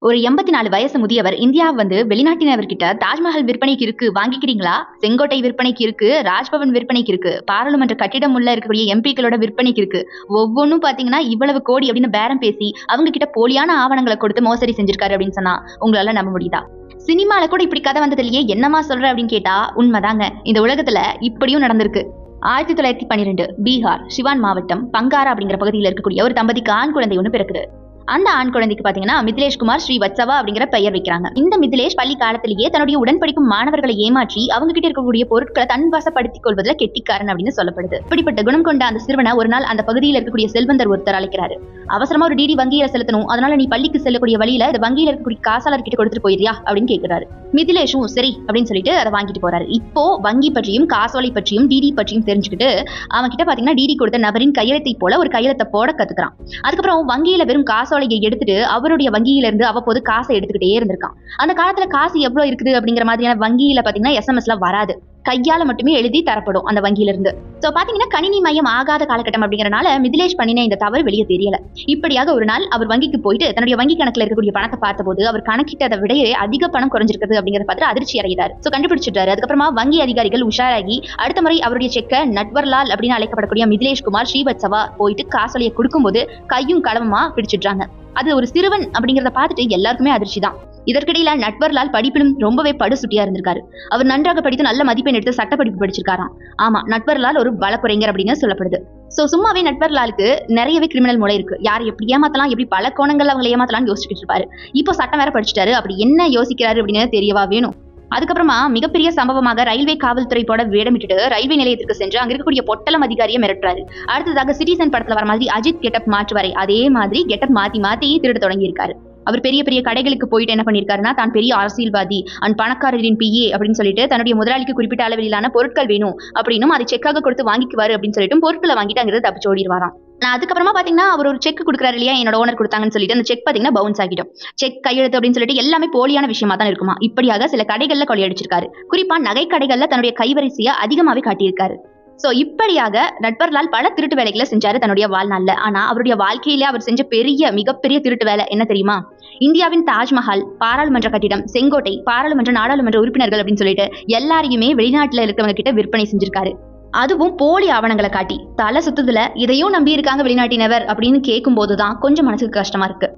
ஒரு 84 வயசு முதியவர் இந்தியா வந்து வெளிநாட்டினவர்கிட்ட தாஜ்மஹால் விற்பனைக்கு இருக்கு வாங்கிக்கிறீங்களா, செங்கோட்டை விற்பனைக்கு இருக்கு, ராஜ்பவன் விற்பனைக்கு இருக்கு, பாராளுமன்ற கட்டிடம் உள்ள இருக்கக்கூடிய எம்பிக்களோட விற்பனைக்கு இருக்கு, ஒவ்வொன்றும் பாத்தீங்கன்னா இவ்வளவு கோடி அப்படின்னு பேரம் பேசி அவங்க கிட்ட போலியான ஆவணங்களை கொடுத்து மோசடி செஞ்சிருக்காரு அப்படின்னு சொன்னா உங்களால நம்ப முடியுதா? சினிமால கூட இப்படி கதை வந்ததுலயே என்னமா சொல்ற அப்படின்னு கேட்டா உண்மைதாங்க. இந்த உலகத்துல இப்படியும் நடந்திருக்கு. 1912 பீகார் சிவான் மாவட்டம் பங்காரா அப்படிங்கிற பகுதியில் இருக்கக்கூடிய ஒரு தம்பதிக்கு ஆண் குழந்தை ஒன்று பிறக்குது. அந்த ஆண் குழந்தைக்கு பாத்தீங்கன்னா மிதிலேஷ் குமார் ஸ்ரீவத்சவா அப்படிங்கிற பெயர் வைக்கிறாங்க. இந்த மிதிலேஷ் பள்ளி காலத்திலேயே தன்னுடைய உடன் படிக்கும் மாணவர்களை ஏமாற்றி அவங்க கிட்ட இருக்கக்கூடிய பொருட்களை தன்வசப்படுத்திக் கொள்வதில் கெட்டிக்காரன் அப்படின்னு சொல்லப்படுது. இப்படிப்பட்ட குணம் கொண்ட அந்த சிறுவனை ஒரு நாள் அந்த பகுதியில் இருக்கக்கூடிய செல்வந்தர் ஒருத்தர் அழைக்கிறாரு. அவசரமா ஒரு டிடி வங்கியில செலுத்தணும், அதனால நீ பள்ளிக்கு செல்லக்கூடிய வழியில இந்த வங்கியில இருக்கக்கூடிய காசாளர் கிட்ட கொடுத்துட்டு போயிரியா அப்படின்னு கேட்கிறாரு. மிதிலேஷும் சரி அப்படின்னு சொல்லிட்டு அதை வாங்கிட்டு போறாரு. இப்போ வங்கி பற்றியும் காசோலை பற்றியும் டிடி பற்றியும் தெரிஞ்சுக்கிட்டு அவன் கிட்ட பாத்தீங்கன்னா டிடி கொடுத்த நபரின் கையெழுத்தை போல ஒரு கையெழுத்தை போட கத்துக்கிறான். அதுக்கப்புறம் வங்கியில வெறும் காசோலையை எடுத்துட்டு அவருடைய வங்கியில இருந்து அவ்வப்போது காசை எடுத்துக்கிட்டே இருந்திருக்கான். அந்த காலத்துல காசு எவ்வளவு இருக்குது அப்படிங்கிற மாதிரியான வங்கியில பாத்தீங்கன்னா எஸ்எம்எஸ்ல வராது, கையால மட்டுமே எழுதி தரப்படும் அந்த வங்கியில இருந்து. சோ பாத்தீங்கன்னா கணினி மையம் ஆகாத காலகட்டம் அப்படிங்கறனால மிதிலேஷ் பண்ணின இந்த தவறு வெளியே தெரியல. இப்படியாக ஒரு நாள் அவர் வங்கிக்கு போயிட்டு தன்னுடைய வங்கி கணக்குல இருக்கக்கூடிய பணத்தை பார்த்தபோது அவர் கணக்கிட்டதை விட அதிக பணம் குறைஞ்சிருக்கிறது அப்படிங்கறத பார்த்து அதிர்ச்சி அடைகிறார். சோ கண்டுபிடிச்சிட்டாரு. அதுக்கப்புறமா வங்கி அதிகாரிகள் உஷாராகி அடுத்த முறை அவருடைய செக்க நட்வர்லால் அப்படின்னு அழைக்கப்படக்கூடிய மிதிலேஷ் குமார் ஸ்ரீவத்சவா போயிட்டு காசோலையை கொடுக்கும்போது கையும் களவுமா பிடிச்சிடுறாங்க. அது ஒரு சிறுவன் அப்படிங்கறத பார்த்துட்டு எல்லாருக்குமே அதிர்ச்சி தான். இதற்கிடையில நட்வர்லால் படிப்பிலும் ரொம்பவே படுசுட்டியா இருந்திருக்காரு. அவர் நன்றாக படித்து நல்ல மதிப்பெண் எடுத்து சட்ட படிப்பு படிச்சிருக்காராம். ஆமா, நட்வர்லால் ஒரு வழக்குரைஞர் அப்படின்னு சொல்லப்படுது. சோ சும்மாவே நட்வர்லாலுக்கு நிறையவே கிரிமினல் மூளை இருக்கு. யார் எப்படி ஏமாத்தலாம், எப்படி பல கோணங்கள் அவங்களை ஏமாத்தலாம்னு யோசிச்சுட்டு இருப்பாரு. இப்போ சட்டம் வேற படிச்சுட்டாரு. அப்படி என்ன யோசிக்கிறாரு அப்படின்னு தெரியவா வேணும். அதுக்கப்புறமா மிகப்பெரிய சம்பவமாக ரயில்வே காவல்துறை போட வேடமிட்டு ரயில்வே நிலையத்திற்கு சென்று அங்க இருக்கக்கூடிய பொட்டலம் அதிகாரியை மிரட்டுறாரு. அடுத்ததாக சிட்டிசன் படத்துல வர மாதிரி அஜித் கெட்டப் மாற்றுவாரே அதே மாதிரி கெட்டப் மாத்தி திருட தொடங்கி இருக்காரு. அவர் பெரிய பெரிய கடைகளுக்கு போயிட்டு என்ன பண்ணிருக்காருன்னா தான் பெரிய அரசியல்வாதி அண்ட் பணக்காரரின் பிஏ அப்படின்னு சொல்லிட்டு தன்னுடைய முதலாளிக்கு குறிப்பிட்ட அளவிலான பொருட்கள் வேணும் அப்படின்னும் அதை செக்காக கொடுத்து வாங்கிக்குவாரு அப்படின்னு சொல்லிட்டு பொருட்களை வாங்கிட்டு அங்கிருந்து தப்பிச்சு ஓடிடுவாராம். அதுக்கப்புறமா பாத்தீங்கன்னா அவர் ஒரு செக் கொடுக்குறாரு இல்லையா, என்னோட ஓனர் கொடுத்தாங்கன்னு சொல்லிட்டு அந்த செக் பாத்தீங்கன்னா பவுன்ஸ் ஆகிடும். செக் கையெழுத்து அப்படின்னு சொல்லிட்டு எல்லாமே போலியான விஷயமா தான் இருக்குமா. இப்படியாக சில கடைகள்ல கொள்ளையடிச்சிருக்காரு. குறிப்பா நகை கடைகள்ல தன்னுடைய கைவரிசையை அதிகமாவே காட்டியிருக்காரு. சோ இப்படியாக நட்வர்லால் பல திருட்டு வேலைகளை செஞ்சாரு தன்னுடைய வாழ்நாள்ல. ஆனா அவருடைய வாழ்க்கையில அவர் செஞ்ச மிகப்பெரிய திருட்டு வேலை என்ன தெரியுமா? இந்தியாவின் தாஜ்மஹால், பாராளுமன்ற கட்டிடம், செங்கோட்டை, பாராளுமன்ற நாடாளுமன்ற உறுப்பினர்கள் அப்படின்னு சொல்லிட்டு எல்லாரையுமே வெளிநாட்டுல இருக்கிறவங்க கிட்ட விற்பனை செஞ்சிருக்காரு. அதுவும் போலி ஆவணங்களை காட்டி. தலை சுத்துதுல இதையும் நம்பி இருக்காங்க வெளிநாட்டினவர் அப்படின்னு கேட்கும் போதுதான் கொஞ்சம் மனசுக்கு கஷ்டமா இருக்கு.